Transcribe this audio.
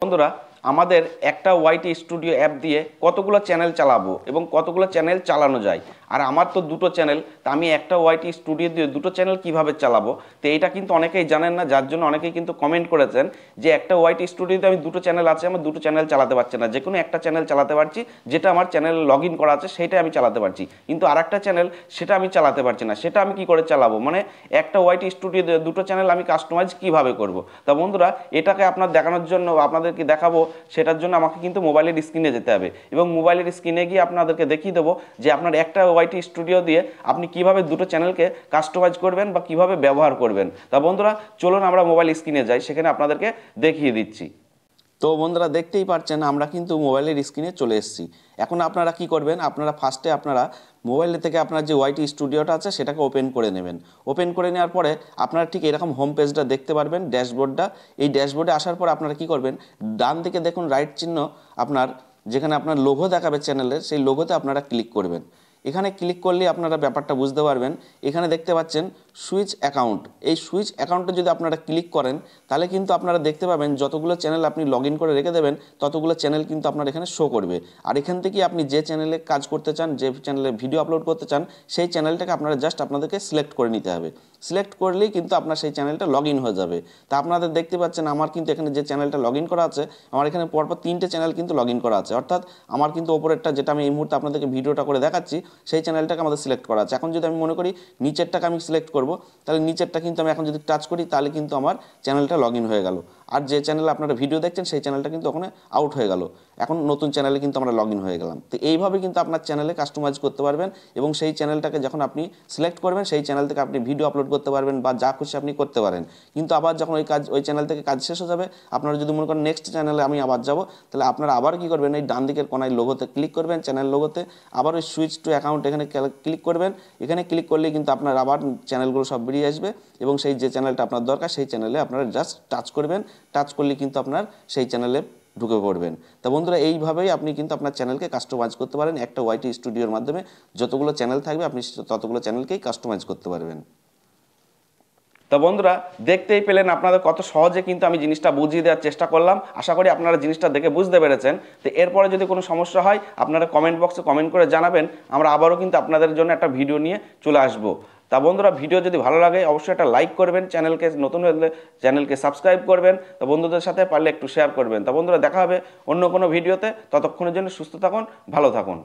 বন্ধুরা আমাদের একটা ওয়াইটি স্টুডিও অ্যাপ দিয়ে কতগুলো চ্যানেল চালাবো এবং কতগুলো চ্যানেল চালানো যায়। আর আমার তো দুটো চ্যানেল, তা আমি একটা ওয়াইটি স্টুডিও দিয়ে দুটো চ্যানেল কিভাবে চালাবো, তো এইটা কিন্তু অনেকেই জানেন না, যার জন্য অনেকেই কিন্তু কমেন্ট করেছেন যে একটা ওয়াইটি স্টুডিওতে আমি দুটো চ্যানেল আছে, আমার দুটো চ্যানেল চালাতে পারছি না, যে কোনো একটা চ্যানেল চালাতে পারছি, যেটা আমার চ্যানেল লগ ইন করা আছে সেটাই আমি চালাতে পারছি, কিন্তু আর একটা চ্যানেল সেটা আমি চালাতে পারছি না। সেটা আমি কি করে চালাবো, মানে একটা ওয়াইটি স্টুডিও দিয়ে দুটো চ্যানেল আমি কাস্টমাইজ কিভাবে করব। তা বন্ধুরা এটাকে আপনার দেখানোর জন্য আপনাদেরকে দেখাবো, সেটার জন্য আমাকে কিন্তু মোবাইলের স্ক্রিনে যেতে হবে এবং মোবাইলের স্ক্রিনে গিয়ে আপনাদেরকে দেখিয়ে দেবো যে আপনার একটা ওয়াইটি স্টুডিও দিয়ে আপনি কিভাবে দুটো চ্যানেলকে কাস্টমাইজ করবেন বা কিভাবে ব্যবহার করবেন। তা বন্ধুরা চলুন আমরা মোবাইল স্ক্রিনে যাই, সেখানে আপনাদেরকে দেখিয়ে দিচ্ছি। তো বন্ধুরা দেখতেই পাচ্ছেন আমরা কিন্তু মোবাইলের স্ক্রিনে চলে এসেছি। এখন আপনারা কি করবেন, আপনারা ফার্স্টে আপনারা মোবাইলের থেকে আপনার যে ওয়াইটি স্টুডিওটা আছে সেটাকে ওপেন করে নেবেন। ওপেন করে নেওয়ার পরে আপনারা ঠিক এরকম হোম পেজটা দেখতে পারবেন, ড্যাশবোর্ডটা। এই ড্যাশবোর্ডে আসার পর আপনারা কি করবেন, ডান দিকে দেখুন রাইট চিহ্ন, আপনার যেখানে আপনার লোগো দেখাবে চ্যানেলের, সেই লোগোতে আপনারা ক্লিক করবেন। এখানে ক্লিক করলে আপনারা ব্যাপারটা বুঝতে পারবেন। এখানে দেখতে পাচ্ছেন সুইচ অ্যাকাউন্ট, এই সুইচ অ্যাকাউন্টে যদি আপনারা ক্লিক করেন তাহলে কিন্তু আপনারা দেখতে পাবেন যতগুলো চ্যানেল আপনি লগ ইন করে রেখে দেবেন ততগুলো চ্যানেল কিন্তু আপনার এখানে শো করবে। আর এখান থেকে আপনি যে চ্যানেলে কাজ করতে চান, যে চ্যানেলে ভিডিও আপলোড করতে চান, সেই চ্যানেলটাকে আপনারা জাস্ট আপনাদেরকে সিলেক্ট করে নিতে হবে। সিলেক্ট করলেই কিন্তু আপনার সেই চ্যানেলটা লগ ইন হয়ে যাবে। তা আপনাদের দেখতে পাচ্ছেন আমার কিন্তু এখানে যে চ্যানেলটা লগ ইন করা আছে, আমার এখানে পরপর 3টে চ্যানেল কিন্তু লগ ইন করা আছে। অর্থাৎ আমার কিন্তু ওপরেরটা, যেটা আমি এই মুহূর্তে আপনাদেরকে ভিডিওটা করে দেখাচ্ছি, সেই চ্যানেলটাকে আমাদের সিলেক্ট করা আছে। এখন যদি আমি মনে করি নিচেরটাকে আমি সিলেক্ট করব, তাহলে নিচেরটা কিন্তু আমি এখন যদি টাচ করি তাহলে কিন্তু আমার চ্যানেলটা লগ ইন হয়ে গেল। আর যে চ্যানেলে আপনারা ভিডিও দেখছেন সেই চ্যানেলটা কিন্তু ওখানে আউট হয়ে গেল। এখন নতুন চ্যানেলে কিন্তু আমরা লগ ইন হয়ে গেলাম। তো এইভাবে কিন্তু আপনার চ্যানেলে কাস্টমাইজ করতে পারবেন এবং সেই চ্যানেলটাকে যখন আপনি সিলেক্ট করবেন সেই চ্যানেল থেকে আপনি ভিডিও আপলোড করতে পারবেন বা যা খুশি আপনি করতে পারেন। কিন্তু আবার যখন ওই চ্যানেল থেকে কাজ শেষ হয়ে যাবে, আপনারা যদি মনে করেন নেক্সট চ্যানেলে আমি আবার যাব, তাহলে আপনারা আবার কী করবেন, এই ডান দিকের কোনায় লোগোতে ক্লিক করবেন, চ্যানেল লোগোতে, আবার ওই সুইচ টু অ্যাকাউন্ট এখানে ক্লিক করবেন। এখানে ক্লিক করলেই কিন্তু আপনার আবার চ্যানেলগুলো সব বেরিয়ে আসবে এবং সেই যে চ্যানেলটা আপনার দরকার সেই চ্যানেলে আপনারা জাস্ট টাচ করবেন। টাচ করলে কিন্তু আপনার সেই চ্যানেলে ঢুকে পড়বেন। তা বন্ধুরা এইভাবেই আপনি কিন্তু আপনার চ্যানেলকে কাস্টমাইজ করতে পারেন। একটা ওয়াইটি স্টুডিওর মাধ্যমে যতগুলো চ্যানেল থাকবে আপনি ততগুলো চ্যানেলকেই কাস্টমাইজ করতে পারবেন। তা বন্ধুরা দেখতেই পেলেন আপনাদের কত সহজে কিন্তু আমি জিনিসটা বুঝিয়ে দেওয়ার চেষ্টা করলাম। আশা করি আপনারা জিনিসটা দেখে বুঝতে পেরেছেন। তো এরপরে যদি কোনো সমস্যা হয় আপনারা কমেন্ট বক্সে কমেন্ট করে জানাবেন, আমরা আবারও কিন্তু আপনাদের জন্য একটা ভিডিও নিয়ে চলে আসবো। তা বন্ধুরা ভিডিও যদি ভালো লাগে অবশ্যই একটা লাইক করবেন, চ্যানেলকে নতুন হলে চ্যানেলকে সাবস্ক্রাইব করবেন, তো বন্ধুদের সাথে পারলে একটু শেয়ার করবেন। তা বন্ধুরা দেখা হবে অন্য কোনো ভিডিওতে, ততক্ষণের জন্য সুস্থ থাকুন, ভালো থাকুন।